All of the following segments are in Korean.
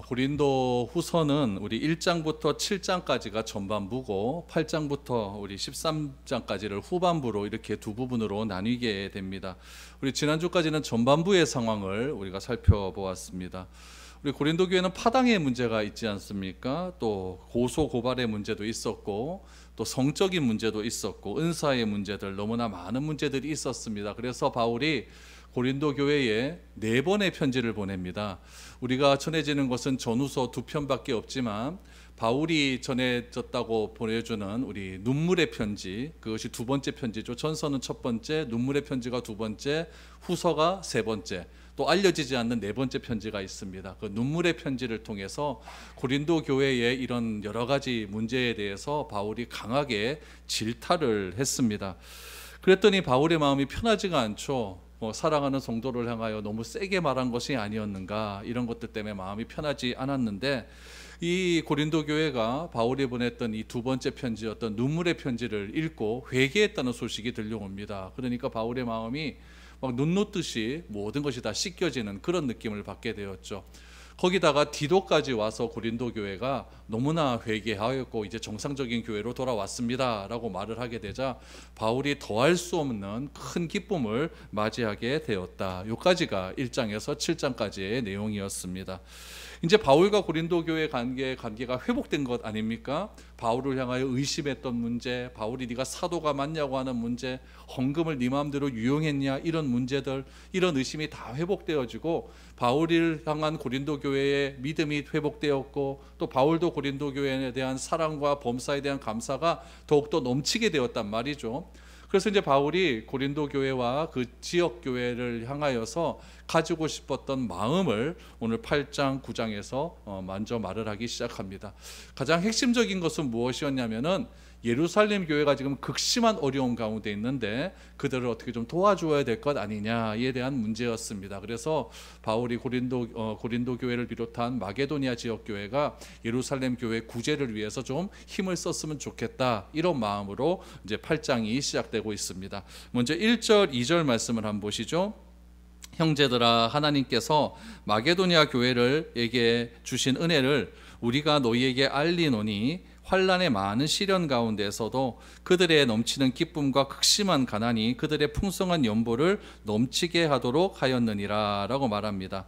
고린도 후서는 우리 1장부터 7장까지가 전반부고 8장부터 우리 13장까지를 후반부로 이렇게 두 부분으로 나뉘게 됩니다. 우리 지난주까지는 전반부의 상황을 우리가 살펴보았습니다. 우리 고린도 교회는 파당의 문제가 있지 않습니까? 또 고소 고발의 문제도 있었고 또 성적인 문제도 있었고 은사의 문제들, 너무나 많은 문제들이 있었습니다. 그래서 바울이 고린도 교회에 4번의 편지를 보냅니다. 우리가 전해지는 것은 전후서 2편밖에 없지만 바울이 전해졌다고 보내주는 우리 눈물의 편지, 그것이 2번째 편지죠. 전서는 첫 번째, 눈물의 편지가 2번째, 후서가 3번째, 또 알려지지 않는 4번째 편지가 있습니다. 그 눈물의 편지를 통해서 고린도 교회의 이런 여러 가지 문제에 대해서 바울이 강하게 질타를 했습니다. 그랬더니 바울의 마음이 편하지가 않죠. 사랑하는 성도를 향하여 너무 세게 말한 것이 아니었는가, 이런 것들 때문에 마음이 편하지 않았는데, 이 고린도 교회가 바울이 보냈던 이 2번째 편지였던 눈물의 편지를 읽고 회개했다는 소식이 들려옵니다. 그러니까 바울의 마음이 막 눈 놓듯이 모든 것이 다 씻겨지는 그런 느낌을 받게 되었죠. 거기다가 디도까지 와서 고린도 교회가 너무나 회개하였고 이제 정상적인 교회로 돌아왔습니다 라고 말을 하게 되자 바울이 더할 수 없는 큰 기쁨을 맞이하게 되었다. 여기까지가 1장에서 7장까지의 내용이었습니다. 이제 바울과 고린도 교회 관계가 회복된 것 아닙니까? 바울을 향하여 의심했던 문제, 바울이 네가 사도가 맞냐고 하는 문제, 헌금을 네 마음대로 유용했냐, 이런 문제들, 이런 의심이 다 회복되어지고 바울을 향한 고린도 교회의 믿음이 회복되었고 또 바울도 고린도 교회에 대한 사랑과 범사에 대한 감사가 더욱더 넘치게 되었단 말이죠. 그래서 이제 바울이 고린도 교회와 그 지역 교회를 향하여서 가지고 싶었던 마음을 오늘 8장, 9장에서 먼저 말을 하기 시작합니다. 가장 핵심적인 것은 무엇이었냐면은 예루살렘 교회가 지금 극심한 어려움 가운데 있는데 그들을 어떻게 좀 도와줘야 될 것 아니냐에 대한 문제였습니다. 그래서 바울이 고린도 교회를 비롯한 마게도니아 지역 교회가 예루살렘 교회 구제를 위해서 좀 힘을 썼으면 좋겠다, 이런 마음으로 이제 8장이 시작되고 있습니다. 먼저 1절, 2절 말씀을 한번 보시죠. 형제들아, 하나님께서 마게도니아 교회에게 주신 은혜를 우리가 너희에게 알리노니 환난의 많은 시련 가운데서도 그들의 넘치는 기쁨과 극심한 가난이 그들의 풍성한 연보를 넘치게 하도록 하였느니라 라고 말합니다.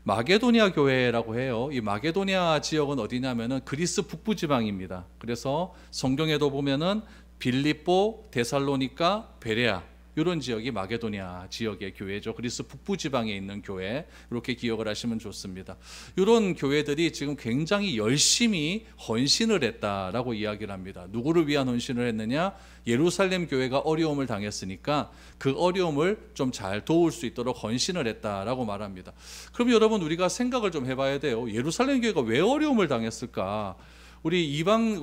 마게도니아 교회라고 해요. 이 마게도니아 지역은 어디냐면은 그리스 북부 지방입니다. 그래서 성경에도 보면은 빌립보, 데살로니가, 베레아, 이런 지역이 마게도니아 지역의 교회죠. 그리스 북부 지방에 있는 교회, 이렇게 기억을 하시면 좋습니다. 이런 교회들이 지금 굉장히 열심히 헌신을 했다라고 이야기를 합니다. 누구를 위한 헌신을 했느냐? 예루살렘 교회가 어려움을 당했으니까 그 어려움을 좀 잘 도울 수 있도록 헌신을 했다라고 말합니다. 그럼 여러분, 우리가 생각을 좀 해봐야 돼요. 예루살렘 교회가 왜 어려움을 당했을까? 우리 이방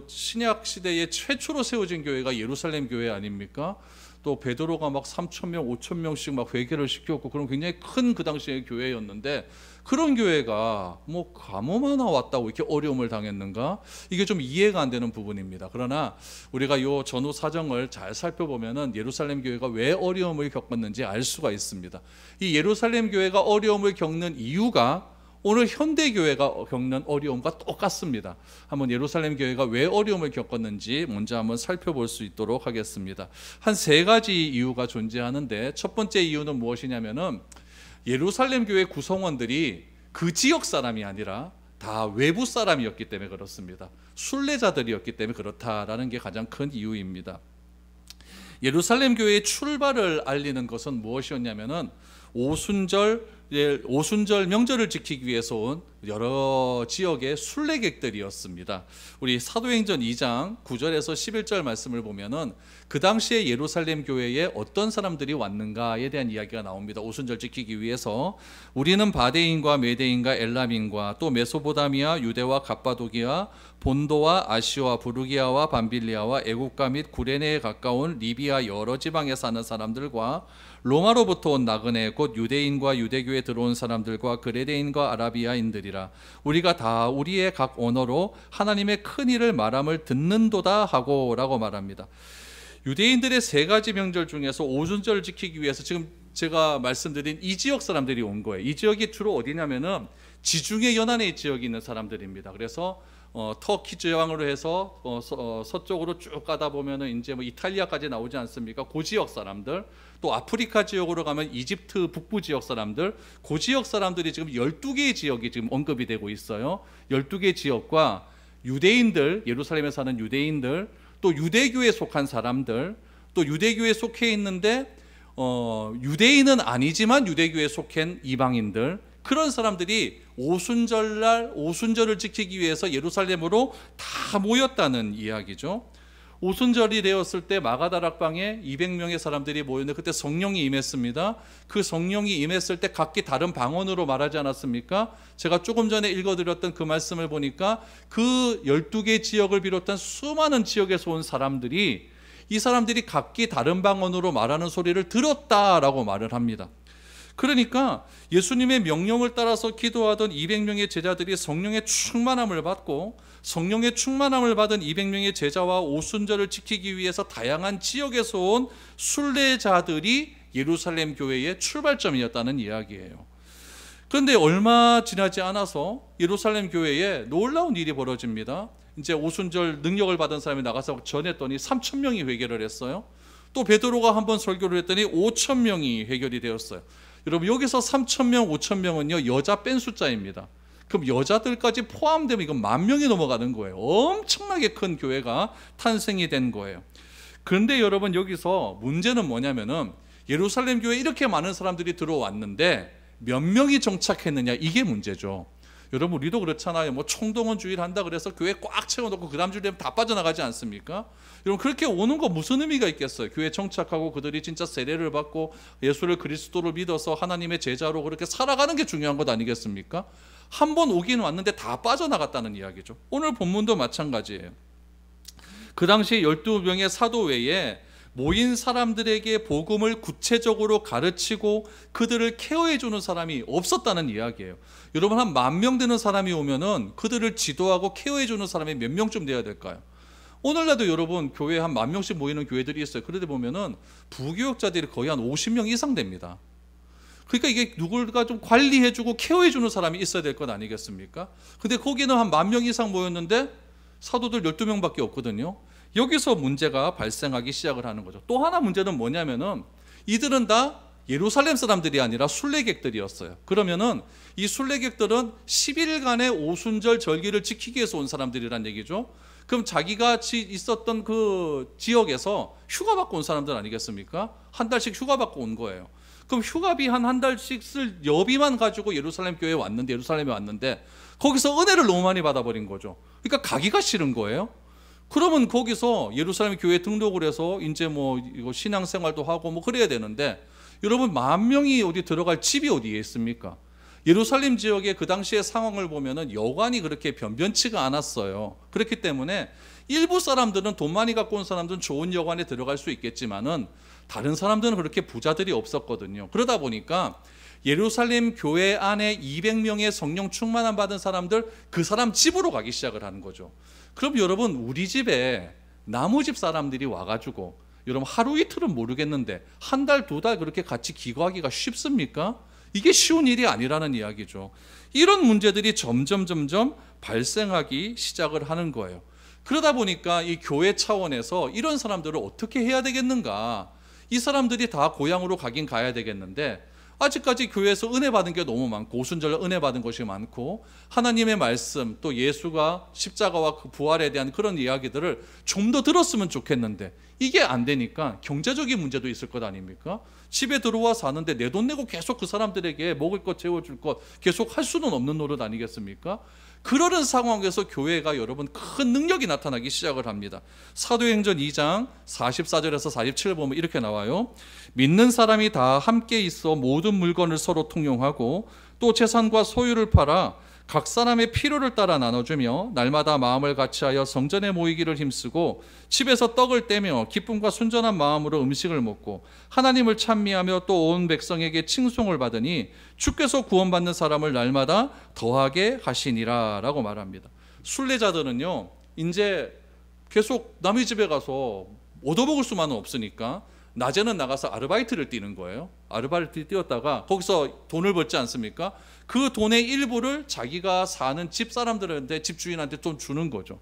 신약 시대에 최초로 세워진 교회가 예루살렘 교회 아닙니까? 또 베드로가 막 3,000명, 5,000명씩 막 회개를 시켰고, 그런 굉장히 큰 그 당시의 교회였는데 그런 교회가 뭐 가뭄 하나 왔다고 이렇게 어려움을 당했는가? 이게 좀 이해가 안 되는 부분입니다. 그러나 우리가 요 전후 사정을 잘 살펴보면은 예루살렘 교회가 왜 어려움을 겪었는지 알 수가 있습니다. 이 예루살렘 교회가 어려움을 겪는 이유가 오늘 현대교회가 겪는 어려움과 똑같습니다. 한번 예루살렘 교회가 왜 어려움을 겪었는지 먼저 한번 살펴볼 수 있도록 하겠습니다. 한 3가지 이유가 존재하는데, 첫 번째 이유는 무엇이냐면은 예루살렘 교회 구성원들이 그 지역 사람이 아니라 다 외부 사람이었기 때문에 그렇습니다. 순례자들이었기 때문에 그렇다라는 게 가장 큰 이유입니다. 예루살렘 교회의 출발을 알리는 것은 무엇이었냐면은 오순절 명절을 지키기 위해서 온 여러 지역의 순례객들이었습니다. 우리 사도행전 2장 9절에서 11절 말씀을 보면은 그 당시에 예루살렘 교회에 어떤 사람들이 왔는가에 대한 이야기가 나옵니다. 오순절 지키기 위해서 우리는 바데인과 메데인과 엘람인과 또 메소포타미아, 유대와 갑바도기아, 본도와 아시와 부르기아와 밤빌리아와 애국가 및 구레네에 가까운 리비아 여러 지방에 사는 사람들과 로마로부터 온 나그네 곧 유대인과 유대교에 들어온 사람들과 그레데인과 아라비아인들이라. 우리가 다 우리의 각 언어로 하나님의 큰 일을 말함을 듣는도다 하고 라고 말합니다. 유대인들의 3가지 명절 중에서 오순절을 지키기 위해서 지금 제가 말씀드린 이 지역 사람들이 온 거예요. 이 지역이 주로 어디냐면은 지중해 연안의 지역에 있는 사람들입니다. 그래서 터키 지방으로 해서 서쪽으로 쭉 가다 보면은 이제 뭐 이탈리아까지 나오지 않습니까? 그 지역 사람들, 또 아프리카 지역으로 가면 이집트 북부 지역 사람들, 그 지역 사람들이 지금 12개의 지역이 지금 언급이 되고 있어요. 12개 지역과 유대인들, 예루살렘에 사는 유대인들, 또 유대교에 속한 사람들, 또 유대교에 속해 있는데 유대인은 아니지만 유대교에 속한 이방인들, 그런 사람들이 오순절날 오순절을 지키기 위해서 예루살렘으로 다 모였다는 이야기죠. 오순절이 되었을 때 마가다락방에 200명의 사람들이 모였는데 그때 성령이 임했습니다. 그 성령이 임했을 때 각기 다른 방언으로 말하지 않았습니까? 제가 조금 전에 읽어드렸던 그 말씀을 보니까 그 12개 지역을 비롯한 수많은 지역에서 온 사람들이, 이 사람들이 각기 다른 방언으로 말하는 소리를 들었다라고 말을 합니다. 그러니까 예수님의 명령을 따라서 기도하던 200명의 제자들이 성령의 충만함을 받고, 성령의 충만함을 받은 200명의 제자와 오순절을 지키기 위해서 다양한 지역에서 온 순례자들이 예루살렘 교회의 출발점이었다는 이야기예요. 그런데 얼마 지나지 않아서 예루살렘 교회에 놀라운 일이 벌어집니다. 이제 오순절 능력을 받은 사람이 나가서 전했더니 3,000명이 회개를 했어요. 또 베드로가 한번 설교를 했더니 5,000명이 회결이 되었어요. 여러분, 여기서 3,000명, 5,000명은요 여자 뺀 숫자입니다. 그럼 여자들까지 포함되면 이건 10,000명이 넘어가는 거예요. 엄청나게 큰 교회가 탄생이 된 거예요. 그런데 여러분, 여기서 문제는 뭐냐면은 예루살렘 교회에 이렇게 많은 사람들이 들어왔는데 몇 명이 정착했느냐, 이게 문제죠. 여러분, 우리도 그렇잖아요. 뭐 총동원주의를 한다 그래서 교회 꽉 채워놓고 그 다음 주에 되면 다 빠져나가지 않습니까? 여러분, 그렇게 오는 거 무슨 의미가 있겠어요? 교회 정착하고 그들이 진짜 세례를 받고 예수를 그리스도로 믿어서 하나님의 제자로 그렇게 살아가는 게 중요한 것 아니겠습니까? 한 번 오긴 왔는데 다 빠져나갔다는 이야기죠. 오늘 본문도 마찬가지예요. 그 당시 12명의 사도 외에 모인 사람들에게 복음을 구체적으로 가르치고 그들을 케어해 주는 사람이 없었다는 이야기예요. 여러분, 한 10,000명 되는 사람이 오면은 그들을 지도하고 케어해 주는 사람이 몇 명쯤 돼야 될까요? 오늘날도 여러분, 교회에 한 10,000명씩 모이는 교회들이 있어요. 그러다 보면은 부교역자들이 거의 한 50명 이상 됩니다. 그러니까 이게 누굴가 좀 관리해 주고 케어해 주는 사람이 있어야 될 것 아니겠습니까? 근데 거기는 한 10,000명 이상 모였는데 사도들 12명밖에 없거든요. 여기서 문제가 발생하기 시작을 하는 거죠. 또 하나 문제는 뭐냐면은 이들은 다 예루살렘 사람들이 아니라 순례객들이었어요. 그러면은 이 순례객들은 10일간의 오순절 절기를 지키기 위해서 온 사람들이란 얘기죠. 그럼 자기가 있었던 그 지역에서 휴가 받고 온 사람들 아니겠습니까? 한 달씩 휴가 받고 온 거예요. 그럼 휴가비 한 달씩 쓸 여비만 가지고 예루살렘에 왔는데 거기서 은혜를 너무 많이 받아버린 거죠. 그러니까 가기가 싫은 거예요. 그러면 거기서 예루살렘 교회에 등록을 해서 이제 뭐 이거 신앙생활도 하고 뭐 그래야 되는데, 여러분 10,000명이 어디 들어갈 집이 어디에 있습니까? 예루살렘 지역의 그 당시의 상황을 보면은 여관이 그렇게 변변치가 않았어요. 그렇기 때문에 일부 사람들은, 돈 많이 갖고 온 사람들은 좋은 여관에 들어갈 수 있겠지만은 다른 사람들은 그렇게 부자들이 없었거든요. 그러다 보니까 예루살렘 교회 안에 200명의 성령 충만함 받은 사람들, 그 사람 집으로 가기 시작을 하는 거죠. 그럼 여러분, 우리 집에 나무 집 사람들이 와가지고 여러분 하루 이틀은 모르겠는데 한 달, 2달 그렇게 같이 기거하기가 쉽습니까? 이게 쉬운 일이 아니라는 이야기죠. 이런 문제들이 점점 발생하기 시작을 하는 거예요. 그러다 보니까 이 교회 차원에서 이런 사람들을 어떻게 해야 되겠는가? 이 사람들이 다 고향으로 가긴 가야 되겠는데 아직까지 교회에서 은혜 받은 게 너무 많고, 오순절 은혜 받은 것이 많고, 하나님의 말씀, 또 예수가 십자가와 그 부활에 대한 그런 이야기들을 좀 더 들었으면 좋겠는데 이게 안 되니까 경제적인 문제도 있을 것 아닙니까? 집에 들어와 사는데 내 돈 내고 계속 그 사람들에게 먹을 것, 재워줄 것 계속 할 수는 없는 노릇 아니겠습니까? 그러는 상황에서 교회가 여러분 큰 능력이 나타나기 시작을 합니다. 사도행전 2장 44절에서 47절 보면 이렇게 나와요. 믿는 사람이 다 함께 있어 모든 물건을 서로 통용하고 또 재산과 소유를 팔아 각 사람의 필요를 따라 나눠주며 날마다 마음을 같이하여 성전에 모이기를 힘쓰고 집에서 떡을 떼며 기쁨과 순전한 마음으로 음식을 먹고 하나님을 찬미하며 또 온 백성에게 칭송을 받으니 주께서 구원받는 사람을 날마다 더하게 하시니라 라고 말합니다. 순례자들은요 이제 계속 남의 집에 가서 얻어먹을 수만은 없으니까 낮에는 나가서 아르바이트를 뛰는 거예요. 아르바이트 뛰었다가 거기서 돈을 벌지 않습니까? 그 돈의 일부를 자기가 사는 집 사람들한테, 집주인한테 좀 주는 거죠.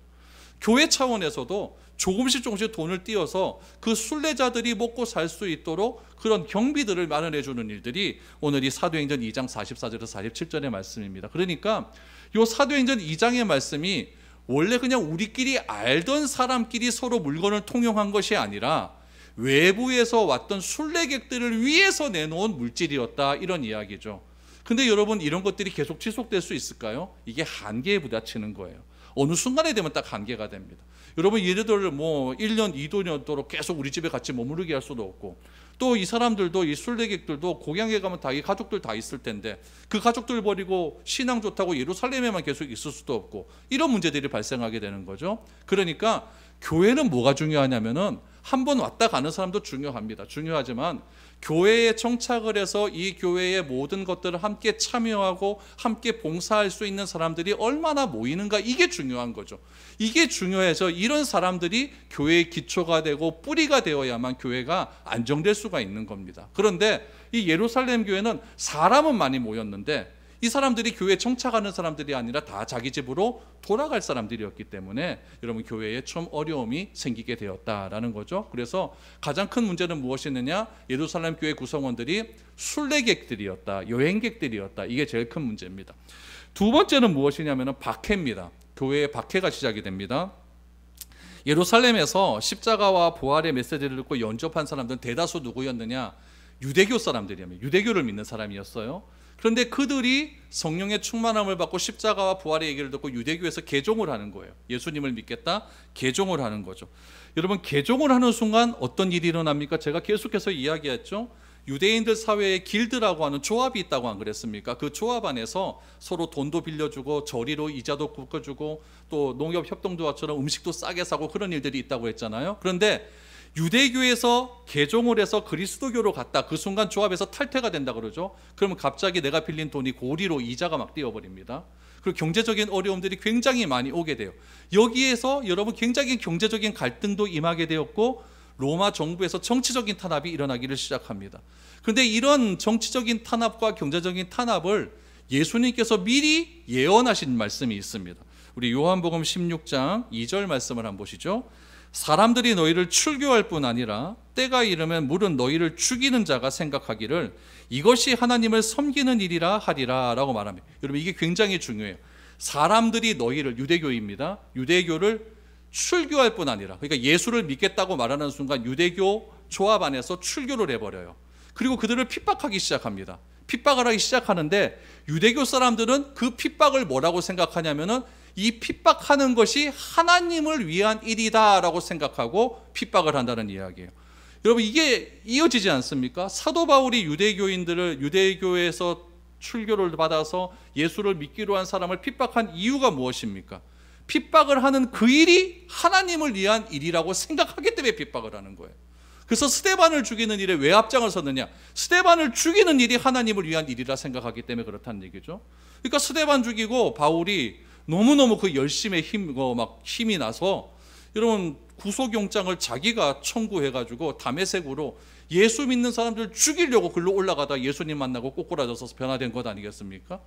교회 차원에서도 조금씩 돈을 띄어서 그 순례자들이 먹고 살 수 있도록 그런 경비들을 마련해 주는 일들이 오늘 이 사도행전 2장 44절에서 47절의 말씀입니다. 그러니까 이 사도행전 2장의 말씀이 원래 그냥 우리끼리 알던 사람끼리 서로 물건을 통용한 것이 아니라 외부에서 왔던 순례객들을 위해서 내놓은 물질이었다, 이런 이야기죠. 근데 여러분, 이런 것들이 계속 지속될 수 있을까요? 이게 한계에 부딪히는 거예요. 어느 순간에 되면 딱 한계가 됩니다. 여러분, 얘네들 1년, 2년도록 계속 우리 집에 같이 머무르게 할 수도 없고, 또 이 사람들도, 이 순례객들도 고향에 가면 다 이 가족들 다 있을 텐데 그 가족들 버리고 신앙 좋다고 예루살렘에만 계속 있을 수도 없고, 이런 문제들이 발생하게 되는 거죠. 그러니까 교회는 뭐가 중요하냐면은 한 번 왔다 가는 사람도 중요합니다. 중요하지만 교회에 정착을 해서 이 교회의 모든 것들을 함께 참여하고 함께 봉사할 수 있는 사람들이 얼마나 모이는가, 이게 중요한 거죠. 이게 중요해서 이런 사람들이 교회의 기초가 되고 뿌리가 되어야만 교회가 안정될 수가 있는 겁니다. 그런데 이 예루살렘 교회는 사람은 많이 모였는데 이 사람들이 교회에 정착하는 사람들이 아니라 다 자기 집으로 돌아갈 사람들이었기 때문에 여러분, 교회에 좀 어려움이 생기게 되었다라는 거죠. 그래서 가장 큰 문제는 무엇이느냐? 예루살렘 교회 구성원들이 순례객들이었다, 여행객들이었다. 이게 제일 큰 문제입니다. 두 번째는 무엇이냐면 박해입니다. 교회의 박해가 시작이 됩니다. 예루살렘에서 십자가와 부활의 메시지를 듣고 연접한 사람들은 대다수 누구였느냐? 유대교 사람들이었습니다. 유대교를 믿는 사람이었어요. 그런데 그들이 성령의 충만함을 받고 십자가와 부활의 얘기를 듣고 유대교에서 개종을 하는 거예요. 예수님을 믿겠다, 개종을 하는 거죠. 여러분, 개종을 하는 순간 어떤 일이 일어납니까? 제가 계속해서 이야기했죠. 유대인들 사회에 길드라고 하는 조합이 있다고 안 그랬습니까? 그 조합 안에서 서로 돈도 빌려주고 저리로 이자도 굽어주고 또 농협 협동조합처럼 음식도 싸게 사고 그런 일들이 있다고 했잖아요. 그런데 유대교에서 개종을 해서 그리스도교로 갔다, 그 순간 조합에서 탈퇴가 된다 그러죠. 그러면 갑자기 내가 빌린 돈이 고리로 이자가 막 뛰어버립니다. 그리고 경제적인 어려움들이 굉장히 많이 오게 돼요. 여기에서 여러분, 굉장히 경제적인 갈등도 임하게 되었고 로마 정부에서 정치적인 탄압이 일어나기를 시작합니다. 그런데 이런 정치적인 탄압과 경제적인 탄압을 예수님께서 미리 예언하신 말씀이 있습니다. 우리 요한복음 16장 2절 말씀을 한번 보시죠. 사람들이 너희를 출교할 뿐 아니라 때가 이르면 물은 너희를 죽이는 자가 생각하기를 이것이 하나님을 섬기는 일이라 하리라 라고 말합니다. 여러분, 이게 굉장히 중요해요. 사람들이 너희를, 유대교입니다, 유대교를 출교할 뿐 아니라, 그러니까 예수를 믿겠다고 말하는 순간 유대교 조합 안에서 출교를 해버려요. 그리고 그들을 핍박하기 시작합니다. 핍박을 하기 시작하는데 유대교 사람들은 그 핍박을 뭐라고 생각하냐면은 이 핍박하는 것이 하나님을 위한 일이다라고 생각하고 핍박을 한다는 이야기예요. 여러분, 이게 이어지지 않습니까? 사도 바울이 유대교인들을, 유대교에서 출교를 받아서 예수를 믿기로 한 사람을 핍박한 이유가 무엇입니까? 핍박을 하는 그 일이 하나님을 위한 일이라고 생각하기 때문에 핍박을 하는 거예요. 그래서 스데반을 죽이는 일에 왜 앞장을 섰느냐? 스데반을 죽이는 일이 하나님을 위한 일이라 생각하기 때문에 그렇다는 얘기죠. 그러니까 스데반 죽이고 바울이 너무너무 그 열심에 힘이 나서 여러분, 구속영장을 자기가 청구해가지고 다메섹으로 예수 믿는 사람들 죽이려고 글로 올라가다 예수님 만나고 꼬꾸라져서 변화된 것 아니겠습니까?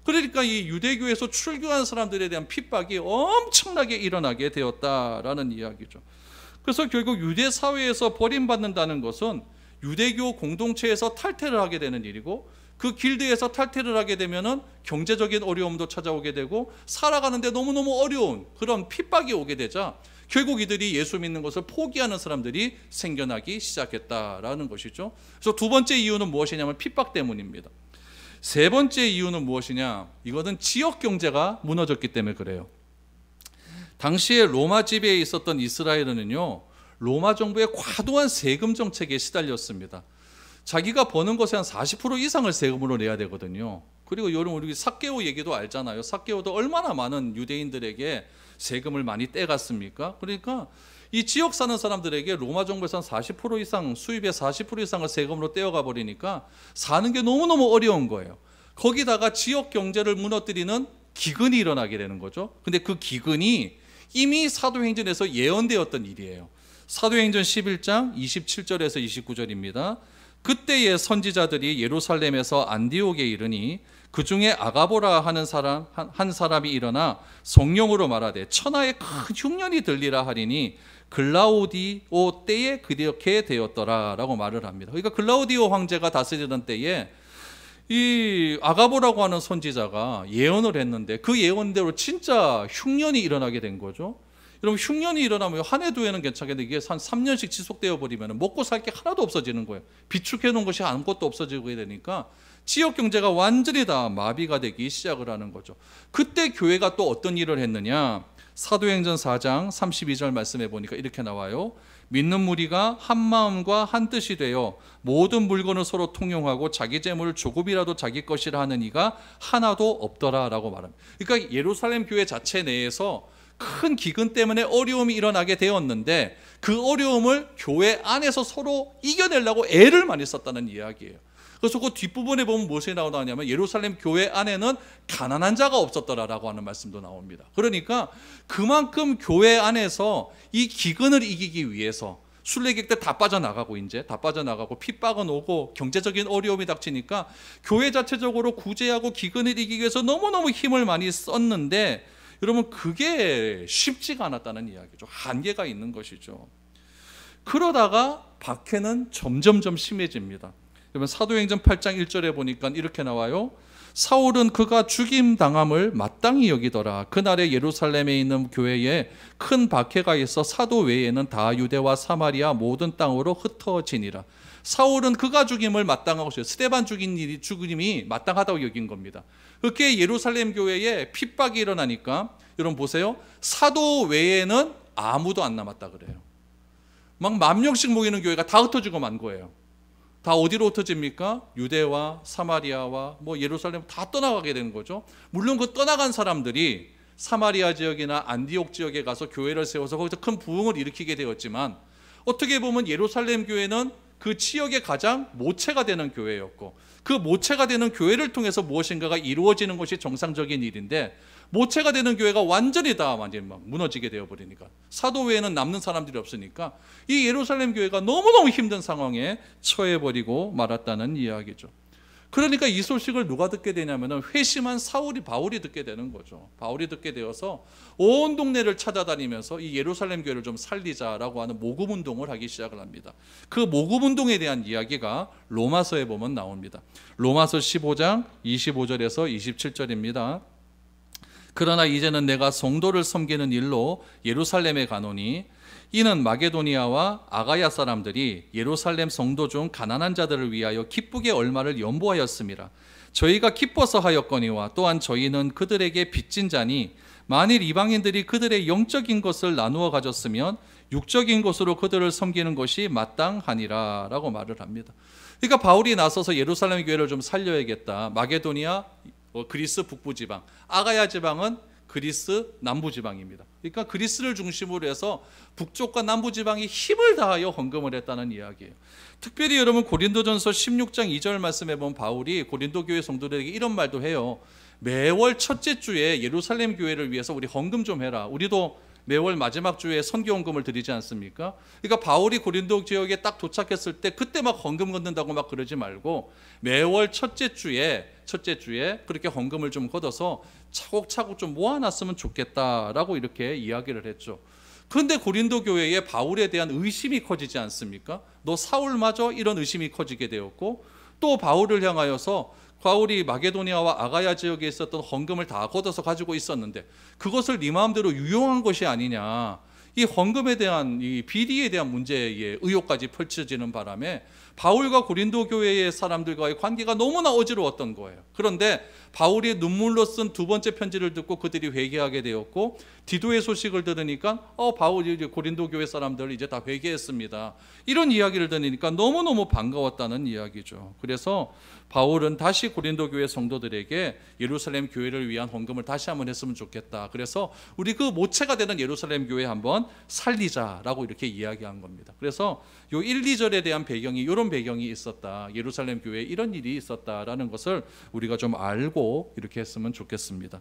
그러니까 이 유대교에서 출교한 사람들에 대한 핍박이 엄청나게 일어나게 되었다라는 이야기죠. 그래서 결국 유대 사회에서 버림받는다는 것은 유대교 공동체에서 탈퇴를 하게 되는 일이고, 그 길드에서 탈퇴를 하게 되면은 경제적인 어려움도 찾아오게 되고 살아가는데 너무너무 어려운 그런 핍박이 오게 되자 결국 이들이 예수 믿는 것을 포기하는 사람들이 생겨나기 시작했다라는 것이죠. 그래서 두 번째 이유는 무엇이냐면 핍박 때문입니다. 세 번째 이유는 무엇이냐? 이것은 지역 경제가 무너졌기 때문에 그래요. 당시에 로마 지배에 있었던 이스라엘은요, 로마 정부의 과도한 세금 정책에 시달렸습니다. 자기가 버는 것의 한 40% 이상을 세금으로 내야 되거든요. 그리고 여러분, 우리 삭개오 얘기도 알잖아요. 삭개오도 얼마나 많은 유대인들에게 세금을 많이 떼갔습니까? 그러니까 이 지역 사는 사람들에게 로마 정부에서 한 40% 이상, 수입의 40% 이상을 세금으로 떼어가 버리니까 사는 게 너무너무 어려운 거예요. 거기다가 지역 경제를 무너뜨리는 기근이 일어나게 되는 거죠. 근데 그 기근이 이미 사도행전에서 예언되었던 일이에요. 사도행전 11장 27절에서 29절입니다. 그때의 선지자들이 예루살렘에서 안디옥에 이르니 그 중에 아가보라 하는 한 사람이 일어나 성령으로 말하되 천하에 큰 흉년이 들리라 하리니 글라우디오 때에 그렇게 되었더라라고 말을 합니다. 그러니까 글라우디오 황제가 다스리던 때에 이 아가보라고 하는 선지자가 예언을 했는데 그 예언대로 진짜 흉년이 일어나게 된 거죠. 여러분, 흉년이 일어나면 한 해 두 해는 괜찮겠는데 이게 한 3년씩 지속되어 버리면 먹고 살 게 하나도 없어지는 거예요. 비축해 놓은 것이 아무것도 없어지게 되니까 지역 경제가 완전히 다 마비가 되기 시작을 하는 거죠. 그때 교회가 또 어떤 일을 했느냐? 사도행전 4장 32절 말씀해 보니까 이렇게 나와요. 믿는 무리가 한 마음과 한 뜻이 되어 모든 물건을 서로 통용하고 자기 재물을 조금이라도 자기 것이라 하는 이가 하나도 없더라라고 말합니다. 그러니까 예루살렘 교회 자체 내에서 큰 기근 때문에 어려움이 일어나게 되었는데 그 어려움을 교회 안에서 서로 이겨내려고 애를 많이 썼다는 이야기예요. 그래서 그 뒷부분에 보면 무엇이 나오냐면 예루살렘 교회 안에는 가난한 자가 없었더라라고 하는 말씀도 나옵니다. 그러니까 그만큼 교회 안에서 이 기근을 이기기 위해서 순례객 때 다 빠져나가고 이제 다 빠져나가고 핍박은 오고 경제적인 어려움이 닥치니까 교회 자체적으로 구제하고 기근을 이기기 위해서 너무너무 힘을 많이 썼는데 여러분, 그게 쉽지가 않았다는 이야기죠. 한계가 있는 것이죠. 그러다가 박해는 점점점 심해집니다. 여러분, 사도행전 8장 1절에 보니까 이렇게 나와요. 사울은 그가 죽임당함을 마땅히 여기더라. 그날에 예루살렘에 있는 교회에 큰 박해가 있어 사도 외에는 다 유대와 사마리아 모든 땅으로 흩어지니라. 사울은 그가 죽임을 마땅하고 있어요. 스데반 죽임이 마땅하다고 여긴 겁니다. 그렇게 예루살렘 교회에 핍박이 일어나니까 여러분 보세요. 사도 외에는 아무도 안 남았다 그래요. 막 10,000명씩 모이는 교회가 다 흩어지고 만 거예요. 다 어디로 흩어집니까? 유대와 사마리아와 예루살렘 다 떠나가게 되는 거죠. 물론 그 떠나간 사람들이 사마리아 지역이나 안디옥 지역에 가서 교회를 세워서 거기서 큰 부흥을 일으키게 되었지만 어떻게 보면 예루살렘 교회는 그 지역의 가장 모체가 되는 교회였고 그 모체가 되는 교회를 통해서 무엇인가가 이루어지는 것이 정상적인 일인데 모체가 되는 교회가 완전히 다 막 무너지게 되어버리니까 사도 외에는 남는 사람들이 없으니까 이 예루살렘 교회가 너무너무 힘든 상황에 처해버리고 말았다는 이야기죠. 그러니까 이 소식을 누가 듣게 되냐면 회심한 바울이 듣게 되는 거죠. 바울이 듣게 되어서 온 동네를 찾아다니면서 이 예루살렘 교회를 좀 살리자라고 하는 모금운동을 하기 시작을 합니다. 그 모금운동에 대한 이야기가 로마서에 보면 나옵니다. 로마서 15장 25절에서 27절입니다. 그러나 이제는 내가 성도를 섬기는 일로 예루살렘에 가노니 이는 마게도니아와 아가야 사람들이 예루살렘 성도 중 가난한 자들을 위하여 기쁘게 얼마를 연보하였음이라. 저희가 기뻐서 하였거니와 또한 저희는 그들에게 빚진 자니 만일 이방인들이 그들의 영적인 것을 나누어 가졌으면 육적인 것으로 그들을 섬기는 것이 마땅하니라 라고 말을 합니다. 그러니까 바울이 나서서 예루살렘 교회를 좀 살려야겠다. 마게도니아 그리스 북부 지방, 아가야 지방은 그리스 남부 지방입니다. 그러니까 그리스를 중심으로 해서 북쪽과 남부 지방이 힘을 다하여 헌금을 했다는 이야기예요. 특별히 여러분 고린도전서 16장 2절 말씀해 보면 바울이 고린도 교회 성도들에게 이런 말도 해요. 매월 첫째 주에 예루살렘 교회를 위해서 우리 헌금 좀 해라. 우리도 매월 마지막 주에 선교 헌금을 드리지 않습니까? 그러니까 바울이 고린도 지역에 딱 도착했을 때 그때 막 헌금 걷는다고 막 그러지 말고 매월 첫째 주에 그렇게 헌금을 좀 걷어서 차곡차곡 좀 모아놨으면 좋겠다라고 이렇게 이야기를 했죠. 그런데 고린도 교회에 바울에 대한 의심이 커지지 않습니까? 너 사울마저 이런 의심이 커지게 되었고 또 바울을 향하여서 바울이 마게도니아와 아가야 지역에 있었던 헌금을 다 걷어서 가지고 있었는데 그것을 네 마음대로 유용한 것이 아니냐, 이 헌금에 대한 이 비리에 대한 문제의 의혹까지 펼쳐지는 바람에 바울과 고린도 교회의 사람들과의 관계가 너무나 어지러웠던 거예요. 그런데 바울이 눈물로 쓴 두 번째 편지를 듣고 그들이 회개하게 되었고 디도의 소식을 들으니까 바울이 고린도 교회 사람들 이제 다 회개했습니다. 이런 이야기를 들으니까 너무너무 반가웠다는 이야기죠. 그래서 바울은 다시 고린도 교회 성도들에게 예루살렘 교회를 위한 헌금을 다시 한번 했으면 좋겠다. 그래서 우리 그 모체가 되는 예루살렘 교회 한번 살리자라고 이렇게 이야기한 겁니다. 그래서 요 1, 2절에 대한 배경이 이런 이런 배경이 있었다, 예루살렘 교회에 이런 일이 있었다라는 것을 우리가 좀 알고 이렇게 했으면 좋겠습니다.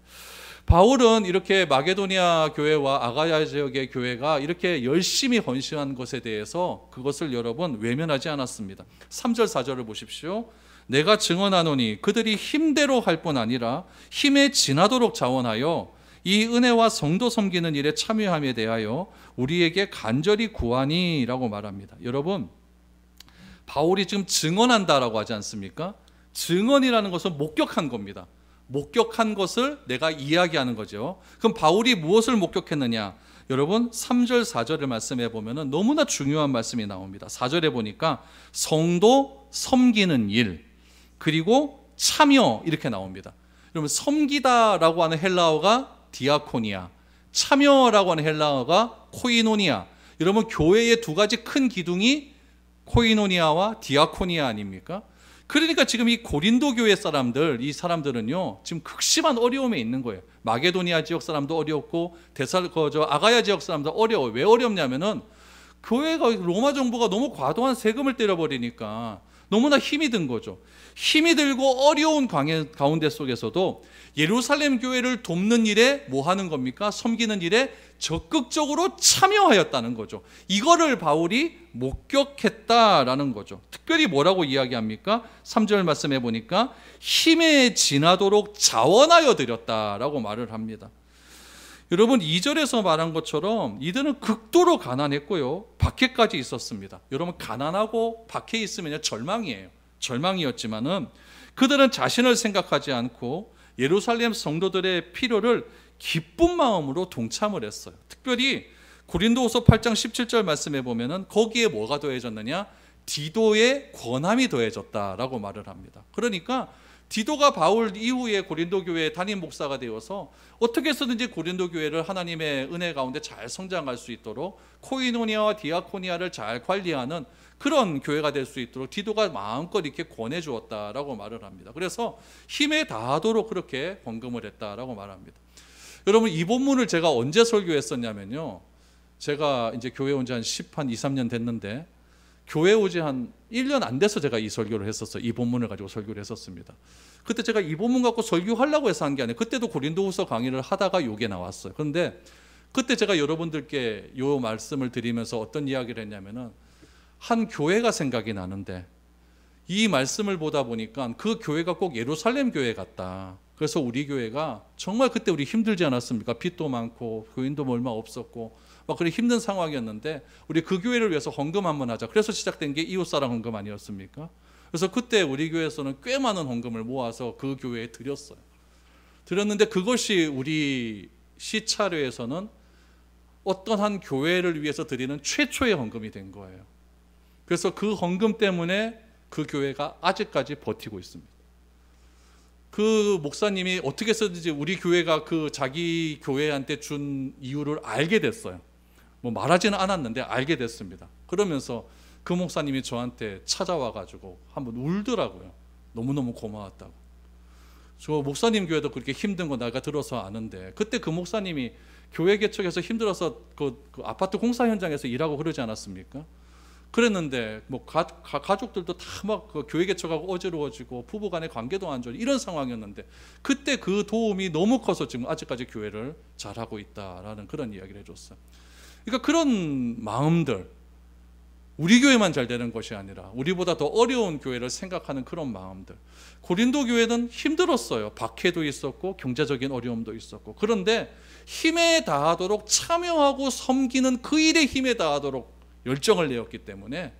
바울은 이렇게 마게도니아 교회와 아가야 지역의 교회가 이렇게 열심히 헌신한 것에 대해서 그것을 여러분 외면하지 않았습니다. 3절 4절을 보십시오. 내가 증언하노니 그들이 힘대로 할 뿐 아니라 힘에 지나도록 자원하여 이 은혜와 성도 섬기는 일에 참여함에 대하여 우리에게 간절히 구하니라고 말합니다. 여러분, 바울이 지금 증언한다라고 하지 않습니까? 증언이라는 것은 목격한 겁니다. 목격한 것을 내가 이야기하는 거죠. 그럼 바울이 무엇을 목격했느냐? 여러분 3절 4절을 말씀해 보면 너무나 중요한 말씀이 나옵니다. 4절에 보니까 성도 섬기는 일, 그리고 참여, 이렇게 나옵니다. 여러분, 섬기다라고 하는 헬라어가 디아코니아, 참여라고 하는 헬라어가 코이노니아. 여러분, 교회의 두 가지 큰 기둥이 코이노니아와 디아코니아 아닙니까? 그러니까 지금 이 고린도 교회 사람들, 이 사람들은요 지금 극심한 어려움에 있는 거예요. 마게도니아 지역 사람도 어렵고 아가야 지역 사람도 어려워요. 왜 어렵냐면은 교회가, 로마 정부가 너무 과도한 세금을 때려버리니까 너무나 힘이 든 거죠. 힘이 들고 어려운 가운데 속에서도 예루살렘 교회를 돕는 일에 뭐 하는 겁니까? 섬기는 일에 적극적으로 참여하였다는 거죠. 이거를 바울이 목격했다라는 거죠. 특별히 뭐라고 이야기합니까? 3절 말씀해 보니까 힘에 지나도록 자원하여 드렸다라고 말을 합니다. 여러분, 2절에서 말한 것처럼 이들은 극도로 가난했고요, 박해까지 있었습니다. 여러분, 가난하고 박해 있으면 절망이에요. 절망이었지만은 그들은 자신을 생각하지 않고 예루살렘 성도들의 필요를 기쁜 마음으로 동참을 했어요. 특별히 고린도후서 8장 17절 말씀해 보면은 거기에 뭐가 더해졌느냐? 디도의 권함이 더해졌다라고 말을 합니다. 그러니까 디도가 바울 이후에 고린도 교회의 담임 목사가 되어서 어떻게 해서든지 고린도 교회를 하나님의 은혜 가운데 잘 성장할 수 있도록 코이노니아와 디아코니아를 잘 관리하는 그런 교회가 될 수 있도록 디도가 마음껏 이렇게 권해 주었다라고 말을 합니다. 그래서 힘에 다하도록 그렇게 헌금을 했다라고 말합니다. 여러분, 이 본문을 제가 언제 설교했었냐면요, 제가 이제 교회 온 지 한 2, 3년 됐는데 교회 오지 한 1년 안 돼서 제가 이 설교를 했었어요. 이 본문을 가지고 설교를 했었습니다. 그때 제가 이 본문 갖고 설교하려고 해서 한 게 아니에요. 그때도 고린도후서 강의를 하다가 요게 나왔어요. 그런데 그때 제가 여러분들께 요 말씀을 드리면서 어떤 이야기를 했냐면은 한 교회가 생각이 나는데 이 말씀을 보다 보니까 그 교회가 꼭 예루살렘 교회 같다. 그래서 우리 교회가 정말 그때 우리 힘들지 않았습니까? 빚도 많고 교인도 얼마 없었고 막 그런 힘든 상황이었는데 우리 그 교회를 위해서 헌금 한번 하자. 그래서 시작된 게 이웃사랑 헌금 아니었습니까? 그래서 그때 우리 교회에서는 꽤 많은 헌금을 모아서 그 교회에 드렸어요. 드렸는데 그것이 우리 시차례에서는 어떤 한 교회를 위해서 드리는 최초의 헌금이 된 거예요. 그래서 그 헌금 때문에 그 교회가 아직까지 버티고 있습니다. 그 목사님이 어떻게 해서든지 우리 교회가 그 자기 교회한테 준 이유를 알게 됐어요. 뭐 말하지는 않았는데 알게 됐습니다. 그러면서 그 목사님이 저한테 찾아와가지고 한번 울더라고요. 너무너무 고마웠다고. 저 목사님 교회도 그렇게 힘든 거 내가 들어서 아는데 그때 그 목사님이 교회 개척해서 힘들어서 그 아파트 공사 현장에서 일하고 그러지 않았습니까? 그랬는데 뭐 가족들도 다 막 그 교회 개척하고 어지러워지고 부부간의 관계도 안 좋은 이런 상황이었는데 그때 그 도움이 너무 커서 지금 아직까지 교회를 잘하고 있다라는 그런 이야기를 해줬어요. 그러니까 그런 마음들, 우리 교회만 잘 되는 것이 아니라 우리보다 더 어려운 교회를 생각하는 그런 마음들. 고린도 교회는 힘들었어요. 박해도 있었고 경제적인 어려움도 있었고. 그런데 힘에 다하도록 참여하고 섬기는 그 일에 힘에 다하도록 열정을 내었기 때문에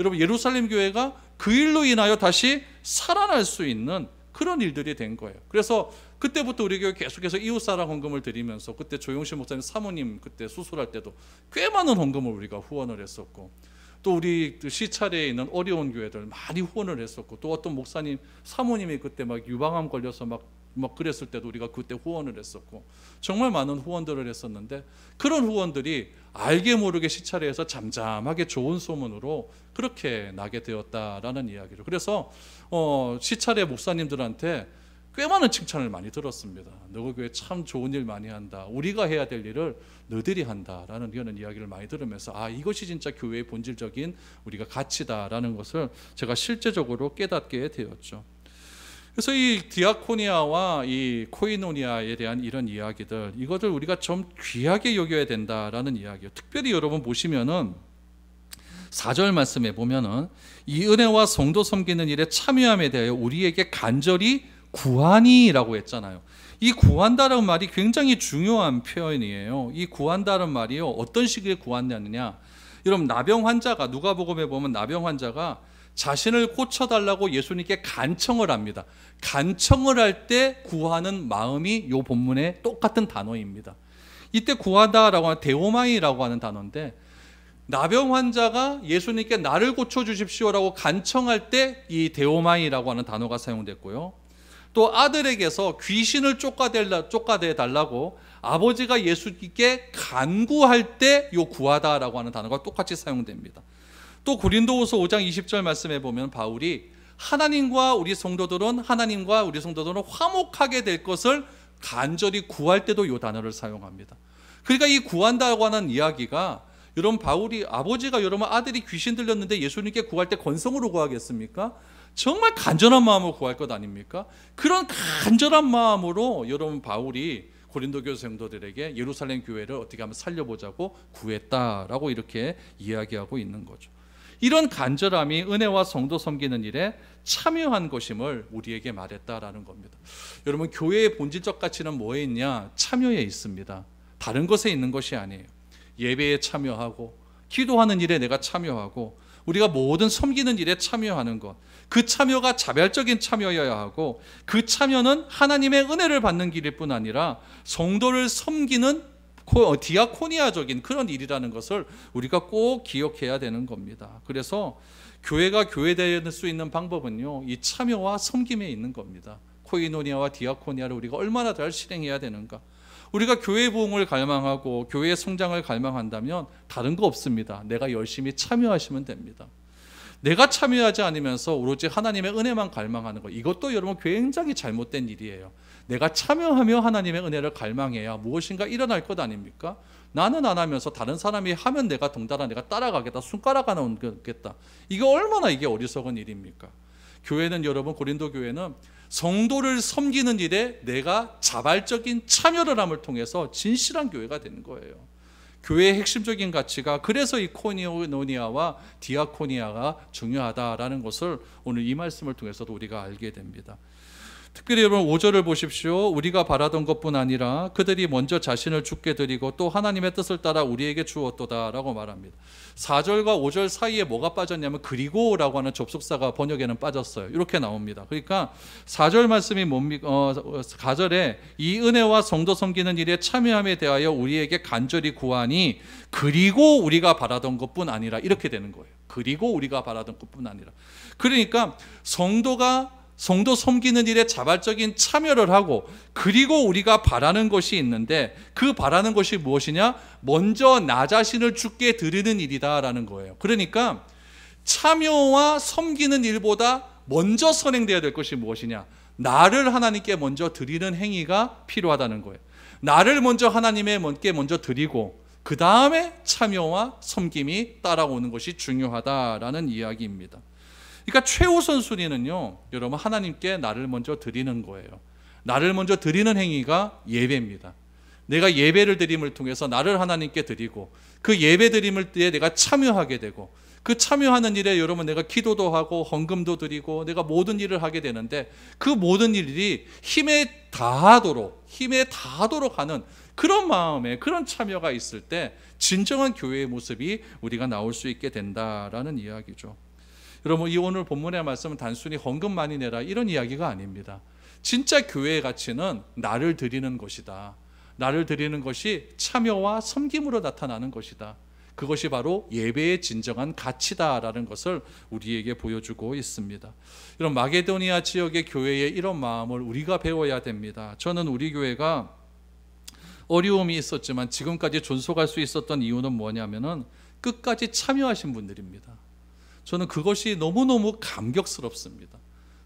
여러분, 예루살렘 교회가 그 일로 인하여 다시 살아날 수 있는 그런 일들이 된 거예요. 그래서 그때부터 우리 교회 계속해서 이웃사랑 헌금을 드리면서 그때 조용실 목사님 사모님 그때 수술할 때도 꽤 많은 헌금을 우리가 후원을 했었고, 또 우리 시차례에 있는 어려운 교회들 많이 후원을 했었고, 또 어떤 목사님 사모님이 그때 막 유방암 걸려서 막 그랬을 때도 우리가 그때 후원을 했었고, 정말 많은 후원들을 했었는데 그런 후원들이 알게 모르게 시차례에서 잠잠하게 좋은 소문으로 그렇게 나게 되었다라는 이야기를. 그래서 시차례 목사님들한테 꽤 많은 칭찬을 많이 들었습니다. 너희 교회 참 좋은 일 많이 한다. 우리가 해야 될 일을 너희들이 한다라는 이런 이야기를 많이 들으면서 이것이 진짜 교회의 본질적인 우리가 가치다라는 것을 제가 실제적으로 깨닫게 되었죠. 그래서 이 디아코니아와 이 코이노니아에 대한 이런 이야기들, 이것을 우리가 좀 귀하게 여겨야 된다라는 이야기예요. 특별히 여러분 보시면은 4절 말씀에 보면은 이 은혜와 성도 섬기는 일에 참여함에 대하여 우리에게 간절히 구하니라고 했잖아요. 이 구한다는 말이 굉장히 중요한 표현이에요. 이 구한다는 말이요, 어떤 식의 구한다느냐, 여러분 나병 환자가, 누가복음에 보면 나병 환자가 자신을 고쳐달라고 예수님께 간청을 합니다. 간청을 할 때 구하는 마음이 이 본문의 똑같은 단어입니다. 이때 구하다라고 하는 데오마이라고 하는 단어인데, 나병 환자가 예수님께 나를 고쳐주십시오라고 간청할 때 이 데오마이라고 하는 단어가 사용됐고요. 또 아들에게서 귀신을 쫓아내달라고 아버지가 예수님께 간구할 때 이 구하다라고 하는 단어가 똑같이 사용됩니다. 또 고린도후서 5장 20절 말씀에 보면 바울이 하나님과 우리 성도들은 화목하게 될 것을 간절히 구할 때도 이 단어를 사용합니다. 그러니까 이 구한다고 하는 이야기가, 여러분 바울이 아버지가 여러분 아들이 귀신 들렸는데 예수님께 구할 때 건성으로 구하겠습니까? 정말 간절한 마음으로 구할 것 아닙니까? 그런 간절한 마음으로 여러분 바울이 고린도 교회 성도들에게 예루살렘 교회를 어떻게 하면 살려보자고 구했다라고 이렇게 이야기하고 있는 거죠. 이런 간절함이 은혜와 성도 섬기는 일에 참여한 것임을 우리에게 말했다라는 겁니다. 여러분 교회의 본질적 가치는 뭐에 있냐? 참여에 있습니다. 다른 것에 있는 것이 아니에요. 예배에 참여하고 기도하는 일에 내가 참여하고 우리가 모든 섬기는 일에 참여하는 것, 그 참여가 자발적인 참여여야 하고, 그 참여는 하나님의 은혜를 받는 길일 뿐 아니라 성도를 섬기는 디아코니아적인 그런 일이라는 것을 우리가 꼭 기억해야 되는 겁니다. 그래서 교회가 교회될 수 있는 방법은요, 이 참여와 섬김에 있는 겁니다. 코이노니아와 디아코니아를 우리가 얼마나 잘 실행해야 되는가. 우리가 교회 부흥을 갈망하고 교회의 성장을 갈망한다면 다른 거 없습니다. 내가 열심히 참여하시면 됩니다. 내가 참여하지 않으면서 오로지 하나님의 은혜만 갈망하는 것, 이것도 여러분 굉장히 잘못된 일이에요. 내가 참여하며 하나님의 은혜를 갈망해야 무엇인가 일어날 것 아닙니까? 나는 안 하면서 다른 사람이 하면 내가 덩달아 내가 따라가겠다, 손가락 하나 얹겠다. 이게 얼마나 이게 어리석은 일입니까? 교회는, 여러분 고린도 교회는 성도를 섬기는 일에 내가 자발적인 참여를 함을 통해서 진실한 교회가 되는 거예요. 교회의 핵심적인 가치가, 그래서 이 코이노니아와 디아코니아가 중요하다라는 것을 오늘 이 말씀을 통해서도 우리가 알게 됩니다. 특별히 여러분 5절을 보십시오. 우리가 바라던 것뿐 아니라 그들이 먼저 자신을 주께 드리고 또 하나님의 뜻을 따라 우리에게 주었도다 라고 말합니다. 4절과 5절 사이에 뭐가 빠졌냐면 그리고라고 하는 접속사가 번역에는 빠졌어요. 이렇게 나옵니다. 그러니까 4절 말씀이 뭡니까? 4절에 이 은혜와 성도 섬기는 일에 참여함에 대하여 우리에게 간절히 구하니 그리고 우리가 바라던 것뿐 아니라, 이렇게 되는 거예요. 그리고 우리가 바라던 것뿐 아니라. 그러니까 성도 섬기는 일에 자발적인 참여를 하고, 그리고 우리가 바라는 것이 있는데, 그 바라는 것이 무엇이냐? 먼저 나 자신을 주께 드리는 일이다라는 거예요. 그러니까 참여와 섬기는 일보다 먼저 선행되어야 될 것이 무엇이냐? 나를 하나님께 먼저 드리는 행위가 필요하다는 거예요. 나를 먼저 하나님께 먼저 드리고 그 다음에 참여와 섬김이 따라오는 것이 중요하다라는 이야기입니다. 그러니까 최우선 순위는요, 여러분 하나님께 나를 먼저 드리는 거예요. 나를 먼저 드리는 행위가 예배입니다. 내가 예배를 드림을 통해서 나를 하나님께 드리고, 그 예배 드림을 때에 내가 참여하게 되고, 그 참여하는 일에 여러분 내가 기도도 하고 헌금도 드리고 내가 모든 일을 하게 되는데, 그 모든 일이 힘에 다하도록 하는 그런 마음에, 그런 참여가 있을 때 진정한 교회의 모습이 우리가 나올 수 있게 된다라는 이야기죠. 여러분 이 오늘 본문의 말씀은 단순히 헌금 많이 내라 이런 이야기가 아닙니다. 진짜 교회의 가치는 나를 드리는 것이다. 나를 드리는 것이 참여와 섬김으로 나타나는 것이다. 그것이 바로 예배의 진정한 가치다라는 것을 우리에게 보여주고 있습니다. 이런 마게도니아 지역의 교회의 이런 마음을 우리가 배워야 됩니다. 저는 우리 교회가 어려움이 있었지만 지금까지 존속할 수 있었던 이유는 뭐냐면은 끝까지 참여하신 분들입니다. 저는 그것이 너무너무 감격스럽습니다.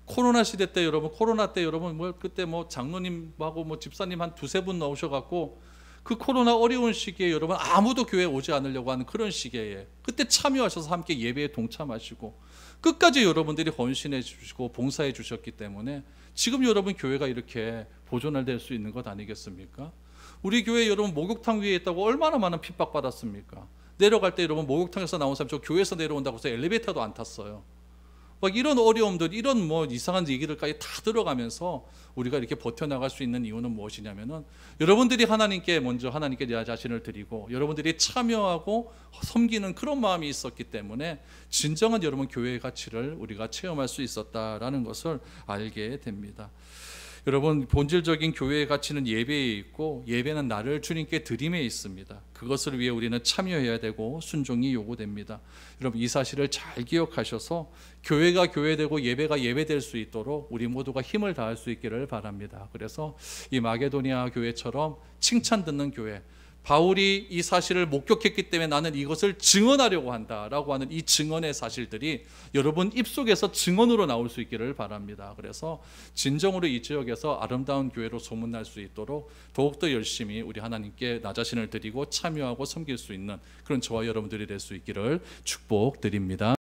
코로나 시대 때 여러분, 코로나 때 여러분 뭐 그때 뭐 장로님하고 뭐 집사님 한 두세 분 나오셔갖고 그 코로나 어려운 시기에 여러분 아무도 교회 오지 않으려고 하는 그런 시기에 그때 참여하셔서 함께 예배에 동참하시고 끝까지 여러분들이 헌신해 주시고 봉사해 주셨기 때문에 지금 여러분 교회가 이렇게 보존될 수 있는 것 아니겠습니까? 우리 교회 여러분 목욕탕 위에 있다고 얼마나 많은 핍박 받았습니까? 내려갈 때 여러분 목욕탕에서 나온 사람 저 교회에서 내려온다고 해서 엘리베이터도 안 탔어요. 막 이런 어려움들, 이런 뭐 이상한 얘기들까지 다 들어가면서 우리가 이렇게 버텨나갈 수 있는 이유는 무엇이냐면은 여러분들이 하나님께 먼저 하나님께 내 자신을 드리고 여러분들이 참여하고 섬기는 그런 마음이 있었기 때문에 진정한 여러분 교회의 가치를 우리가 체험할 수 있었다라는 것을 알게 됩니다. 여러분 본질적인 교회의 가치는 예배에 있고 예배는 나를 주님께 드림에 있습니다. 그것을 위해 우리는 참여해야 되고 순종이 요구됩니다. 여러분 이 사실을 잘 기억하셔서 교회가 교회되고 예배가 예배될 수 있도록 우리 모두가 힘을 다할 수 있기를 바랍니다. 그래서 이 마게도니아 교회처럼 칭찬 듣는 교회, 바울이 이 사실을 목격했기 때문에 나는 이것을 증언하려고 한다라고 하는 이 증언의 사실들이 여러분 입속에서 증언으로 나올 수 있기를 바랍니다. 그래서 진정으로 이 지역에서 아름다운 교회로 소문날 수 있도록 더욱더 열심히 우리 하나님께 나 자신을 드리고 참여하고 섬길 수 있는 그런 저와 여러분들이 될 수 있기를 축복드립니다.